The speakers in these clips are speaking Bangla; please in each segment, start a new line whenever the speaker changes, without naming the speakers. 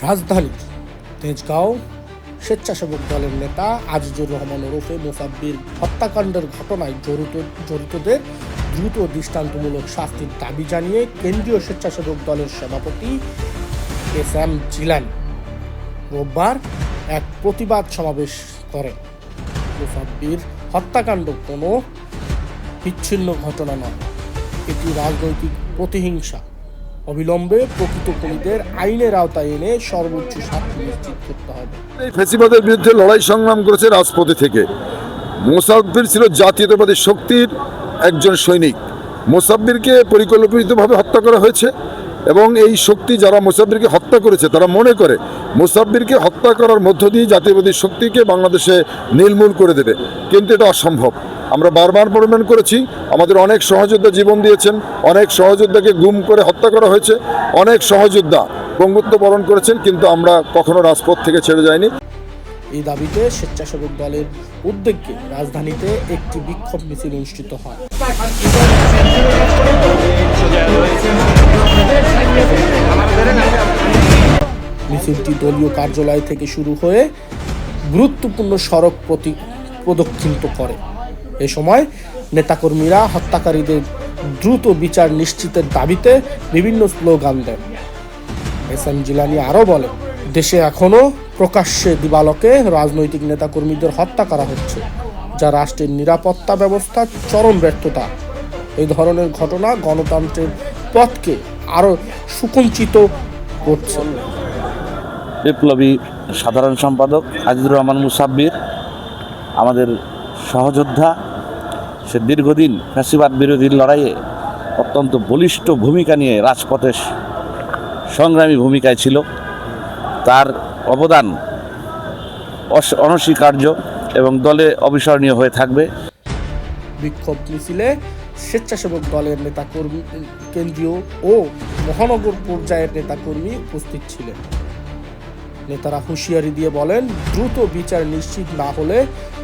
রাজধানী তেজগাঁও স্বেচ্ছাসেবক দলের নেতা আজিজুর রহমান ওরফে মোসাব্বির হত্যাকাণ্ডের ঘটনায় জড়িতদের দ্রুত দৃষ্টান্তমূলক শাস্তির দাবি জানিয়ে কেন্দ্রীয় স্বেচ্ছাসেবক দলের সভাপতি এস.এম. জিলানী রোববার এক প্রতিবাদ সমাবেশ করেন। মোসাব্বির হত্যাকাণ্ড কোনো বিচ্ছিন্ন ঘটনা নয়, এটি রাজনৈতিক প্রতিহিংসা। অবিলম্বে প্রকৃত খুনিদের আইনের আওতায় এনে সর্বোচ্চ শাস্তি নিশ্চিত করতে হবে।
এই ফ্যাসিবাদের বিরুদ্ধে লড়াই সংগ্রাম করেছে রাজপথে থেকে। মোসাব্বির ছিল জাতীয়তাবাদী শক্তির একজন সৈনিক। মোসাব্বিরকে পরিকল্পিতভাবে হত্যা করা হয়েছে এবং এই শক্তি যারা মোসাব্বিরকে হত্যা করেছে তারা মনে করে মোসাব্বিরকে হত্যা করার মধ্য দিয়ে জাতীয়বাদী শক্তিকে বাংলাদেশে নির্মূল করে দেবে, কিন্তু এটা অসম্ভব। আমরা বারবার প্রমাণ করেছি, আমাদের অনেক সহযোদ্ধা জীবন দিয়েছেন, অনেক সহযোদ্ধাকে গুম করে হত্যা করা হয়েছে, অনেক সহযোদ্ধা পঙ্গুত্ব বরণ করেছেন, কিন্তু আমরা কখনো রাজপথ থেকে ছেড়ে যাইনি।
এই দাবিতে স্বেচ্ছাসেবক দলের উদ্যোগে রাজধানীতে একটি বিক্ষোভ মিছিল অনুষ্ঠিত হয়। মিছিলটি দলীয় কার্যালয় থেকে শুরু হয়ে গুরুত্বপূর্ণ সড়ক প্রদক্ষিণ করে। এ সময় নেতাকর্মীরা হত্যাকারীদের দ্রুত বিচার নিশ্চিতের দাবিতে বিভিন্ন স্লোগান দেন। এস.এম. জিলানী আরও বলেন, দেশে এখনও প্রকাশ্যে দিবালোকে রাজনৈতিক নেতাকর্মীদের হত্যা করা হচ্ছে, যা রাষ্ট্রের নিরাপত্তা ব্যবস্থার চরম ব্যর্থতা। এই ধরনের ঘটনা গণতন্ত্রের পথকে আরও সুকুঞ্চিত করছে।
বিপ্লবী সাধারণ সম্পাদক আজিজুর রহমান মোসাব্বির আমাদের সহযোদ্ধা। সে দীর্ঘদিন ফ্যাসিবাদ বিরোধী লড়াইয়ে অত্যন্ত বলিষ্ঠ ভূমিকা নিয়ে রাজপথে সংগ্রামী ভূমিকায় ছিল। তার অবদান অনস্বীকার্য এবং দলে অবিস্মরণীয় হয়ে থাকবে।
বিক্ষোভ মিছিলে স্বেচ্ছাসেবক দলের নেতাকর্মী, কেন্দ্রীয় ও মহানগর পর্যায়ের নেতাকর্মী উপস্থিত ছিলেন। নেতারা হুঁশিয়ারি দিয়ে বলেন, দ্রুত বিচার নিশ্চিত না হলে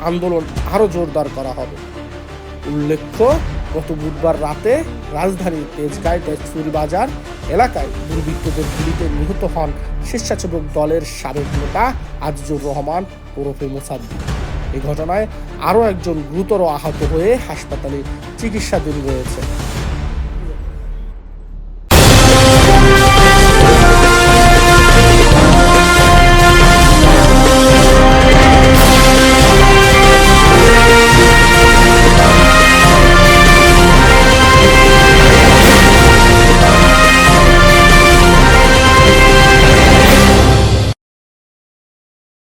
আন্দোলন আরও জোরদার করা হবে। উল্লেখ্য, গত বুধবার রাতে রাজধানীর তেজগাঁও তেজপুর বাজার এলাকায় দুর্বৃত্তদের গুলিতে নিহত হন স্বেচ্ছাসেবক দলের সাবেক নেতা আজিজুর রহমান ওরফে মোসাব্বির। এই ঘটনায় আরও একজন গুরুতর আহত হয়ে হাসপাতালে চিকিৎসাধীন রয়েছে।